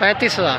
35,000।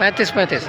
35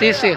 30।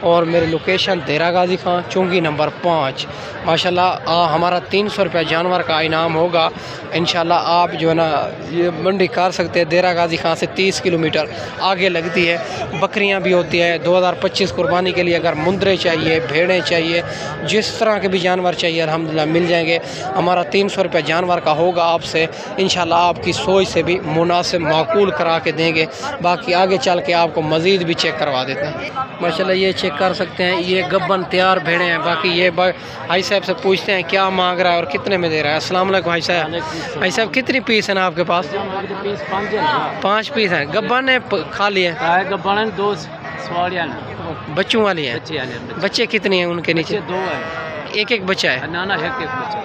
اور میری لوکیشن دیرہ غازی خان چونگی نمبر 5 ماشاءاللہ ہمارا 300 روپے جانور کا انعام ہوگا انشاءاللہ. آپ جو ہے نا یہ منڈی کر سکتے ہیں. دیرہ غازی خان سے 30 کلومیٹر آگے لگتی ہے. بکریاں بھی ہوتی ہے 2025 قربانی کے لیے. اگر مندرے چاہیے, بھیڑیں چاہیے, جس طرح کے بھی جانور چاہیے الحمدللہ مل جائیں گے. ہمارا 300 روپے جانور کا ہوگا آپ سے انشاءاللہ. آپ کی سوچ سے بھی مناسب معقول کرا کے دیں گے. باقی آگے چل کے آپ کو مزید بھی چیک کروا دیتے ہیں. ماشاءاللہ یہ چیک کر سکتے ہیں, یہ گبن تیار بھیڑیں ہیں. باقی یہ بھائی صاحب سے پوچھتے ہیں کیا مانگ رہا ہے اور کتنے میں دے رہا ہے. السلام علیکم بھائی صاحب. بھائی صاحب کتنی پیس ہیں نا آپ کے پاس؟ 5 پیس ہیں. گبن نے کھا لیے گبن 2 سواریاں بچوں والی ہیں. بچے کتنے ہیں ان کے نیچے؟ 2 ہیں. ایک بچہ ہے. نانا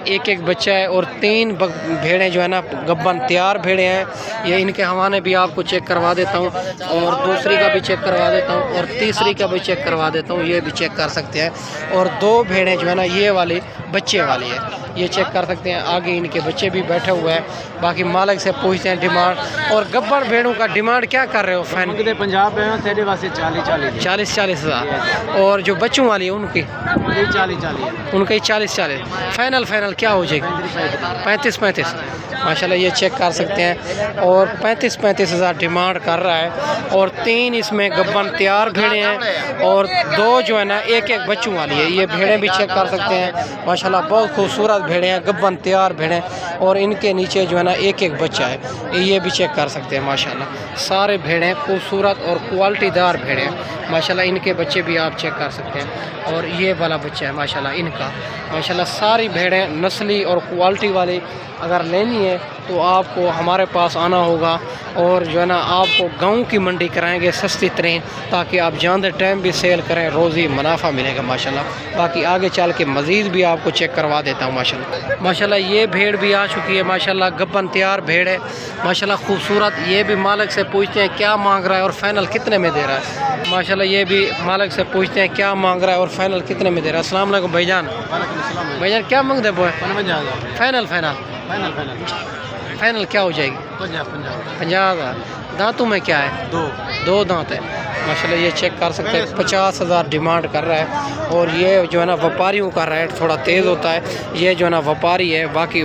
ایک بچہ ہے. اور 3 بھیڑیں جو ہے نا گبن تیار بھیڑیں ہیں. یہ ان کے حوانے بھی آپ کو چیک کروا دیتا ہوں, اور دوسری کا بھی چیک کروا دیتا ہوں, اور تیسری کا بھی چیک کروا دیتا ہوں. یہ بھی چیک کر سکتے ہیں. اور 2 بھیڑیں جو ہے نا یہ والی بچے والی ہے, یہ چیک کر سکتے ہیں. آگے ان کے بچے بھی بیٹھے ہوئے ہیں. باقی مالک سے پوچھتے ہیں ڈیمانڈ. اور گبن بھیڑوں کا ڈیمانڈ کیا کر رہے ہو؟ فین 40 ہزار. اور جو بچوں والی ہے ان کی 40 فائنل کیا ہو جائے گی؟ 35 ماشاءاللہ یہ چیک کر سکتے ہیں. اور 35 ہزار ڈیمانڈ کر رہا ہے. اور 3 اس میں گبن تیار بھیڑیں ہیں, اور 2 جو ہے نا ایک بچوں والی ہے. یہ بھیڑیں بھی چیک کر سکتے ہیں ماشاءاللہ. بہت خوبصورت بھیڑیں ہیں, گبن تیار بھیڑیں, اور ان کے نیچے جو ہے نا ایک بچہ ہے. یہ بھی چیک کر سکتے ہیں ماشاءاللہ. سارے بھیڑیں خوبصورت اور کوالٹی دار بھیڑیں ماشاءاللہ. ان کے بچے بھی آپ چیک کر سکتے ہیں. اور یہ والا بچہ ہے ماشاءاللہ ان کا. ماشاءاللہ ساری بھیڑیں نسلی اور کوالٹی والی اگر لینی ہے تو آپ کو ہمارے پاس آنا ہوگا. اور جو ہے نا آپ کو گاؤں کی منڈی کرائیں گے سستی ترین, تاکہ آپ جاندے ٹائم بھی سیل کریں, روزی منافع ملے گا ماشاءاللہ. باقی آگے چل کے مزید بھی آپ کو چیک کروا دیتا ہوں ماشاءاللہ. ماشاءاللہ یہ بھیڑ بھی آ چکی ہے ماشاءاللہ. گبن تیار بھیڑ ہے ماشاءاللہ خوبصورت. یہ بھی مالک سے پوچھتے ہیں کیا مانگ رہا ہے اور فائنل کتنے میں دے رہا ہے. ماشاءاللہ یہ بھی مالک سے پوچھتے ہیں کیا مانگ رہا ہے اور فائنل کتنے میں دے رہا ہے. السلام علیکم بھائی جان. بھائی جان کیا مانگ دے بوئے؟ فائنل کیا ہو جائے گی؟ 50 ہزار. دانتوں میں کیا ہے؟ 2 دانت ہے ماشاءاللہ. یہ چیک کر سکتے ہیں 50 ہزار ڈیمانڈ کر رہا ہے. اور یہ جو ہے نا وپاریوں کا ریٹ تھوڑا تیز ہوتا ہے. یہ جو ہے نا وپاری ہے. باقی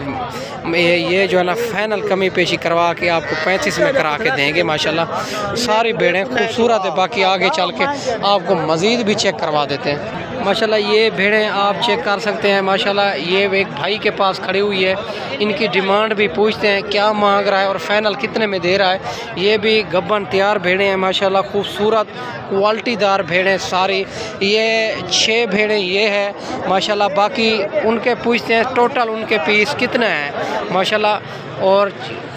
یہ جو ہے نا فائنل کمی پیشی کروا کے آپ کو 35 میں کرا کے دیں گے ماشاءاللہ. ساری بھیڑیں خوبصورت ہے. باقی آگے چل کے آپ کو مزید بھی چیک کروا دیتے ہیں ماشاءاللہ. یہ بھیڑیں آپ چیک کر سکتے ہیں ماشاءاللہ. یہ ایک بھائی کے پاس کھڑی ہوئی ہے. ان کی ڈیمانڈ بھی پوچھتے ہیں کیا مانگ رہا ہے اور فائنل کتنے میں دے رہا ہے. یہ بھی گبن تیار بھیڑیں ہیں ماشاءاللہ. خوبصورت کوالٹی دار بھیڑیں ساری. یہ 6 بھیڑیں یہ ہے ماشاءاللہ. باقی ان کے پوچھتے ہیں ٹوٹل ان کے پیس کتنا ہے ماشاءاللہ. اور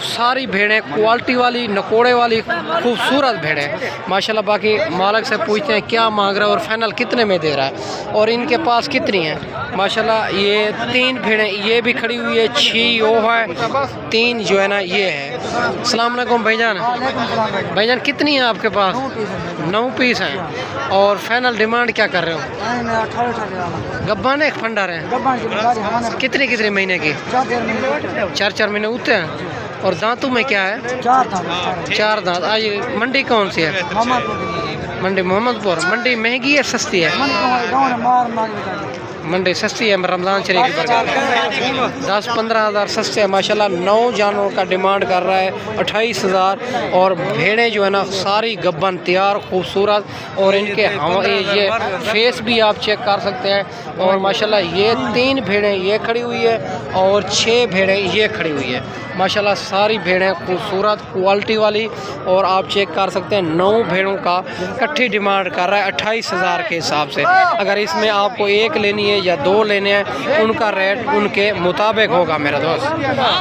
ساری بھیڑیں کوالٹی والی نکوڑے والی خوبصورت بھیڑیں ماشاءاللہ. باقی مالک سے پوچھتے ہیں کیا مانگ رہا ہے اور فائنل کتنے میں دے رہا ہے اور ان کے پاس کتنی ہیں ماشاءاللہ. یہ 3 بھیڑیں یہ بھی کھڑی ہوئی ہے. 6 وہ ہے, 3 جو ہے نا یہ ہے. السلام علیکم بھائی جان. بھائی جان کتنی ہیں آپ کے پاس؟ 9 پیس ہیں. اور فائنل ڈیمانڈ کیا کر رہے ہو؟ گبان ایک فنڈر ہیں. کتنے مہینے کی؟ 4 مہینے ہوتے ہیں. اور دانتوں میں کیا ہے؟ 4 دانت. آج منڈی کون سی ہے؟ منڈی محمد پور. منڈی مہنگی ہے سستی ہے؟ منڈی سستی ہے. رمضان شریف کی برکت 10-15 ہزار سستے ہیں ماشاءاللہ. 9 جانوروں کا ڈیمانڈ کر رہا ہے 28 ہزار. اور بھیڑیں جو ہے نا ساری گبن تیار خوبصورت. اور ان کے یہ فیس بھی آپ چیک کر سکتے ہیں. اور ماشاءاللہ یہ 3 بھیڑیں یہ کھڑی ہوئی ہے اور 6 بھیڑیں یہ کھڑی ہوئی ہے ماشاءاللہ. ساری بھیڑیں خوبصورت کوالٹی والی. اور آپ چیک کر سکتے ہیں 9 بھیڑوں کا کٹھی ڈیمانڈ کر رہا ہے 28 ہزار کے حساب سے. اگر اس میں آپ کو 1 لینی ہے یا 2 لینے ہیں ان کا ریٹ ان کے مطابق ہوگا میرا دوست.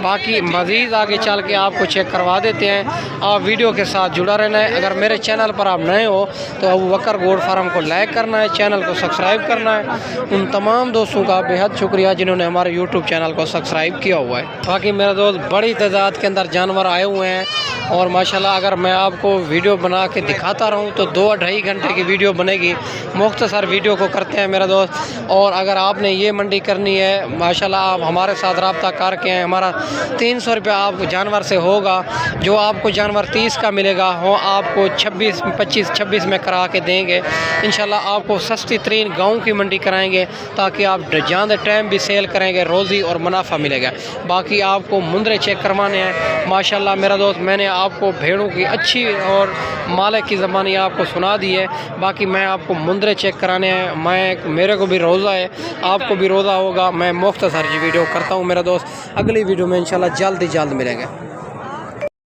باقی مزید آگے چل کے آپ کو چیک کروا دیتے ہیں. آپ ویڈیو کے ساتھ جڑا رہنا ہے. اگر میرے چینل پر آپ نئے ہو تو ابو بکر گوڈ فارم کو لائک کرنا ہے, چینل کو سبسکرائب کرنا ہے. ان تمام دوستوں کا بے حد شکریہ جنہوں نے ہمارے یوٹیوب چینل کو سبسکرائب کیا ہوا ہے. باقی میرا دوست بڑی بڑی تعداد کے اندر جانور آئے ہوئے ہیں، اور ماشاءاللہ اگر میں آپ کو ویڈیو بنا کے دکھاتا رہوں تو 2-2.5 گھنٹے کی ویڈیو بنے گی۔ مختصر ویڈیو کو کرتے ہیں میرا دوست، اور اگر آپ نے یہ منڈی کرنی ہے ماشاءاللہ آپ ہمارے ساتھ رابطہ کر کے ہیں۔ ہمارا 300 روپیہ آپ کو جانور سے ہوگا، جو آپ کو جانور 30 کا ملے گا وہ آپ کو 25-26 میں کرا کے دیں گے انشاءاللہ۔ آپ کو سستی ترین گاؤں کی منڈی کرائیں گے تاکہ آپ جاندے ٹائم بھی سیل کریں گے، روزی اور منافع ملے گا۔ باقی آپ کو مندرے چیک کروانے ہیں ماشاءاللہ میرا دوست، میں نے آپ کو بھیڑوں کی اچھی اور مالک کی زبانی آپ کو سنا دی ہے، باقی میں آپ کو مندرے چیک کرانے ہیں۔ میرے کو بھی روزہ ہے، آپ کو بھی روزہ ہوگا۔ میں مختصر ویڈیو کرتا ہوں میرا دوست، اگلی ویڈیو میں انشاءاللہ جلد ہی جلد ملیں گے۔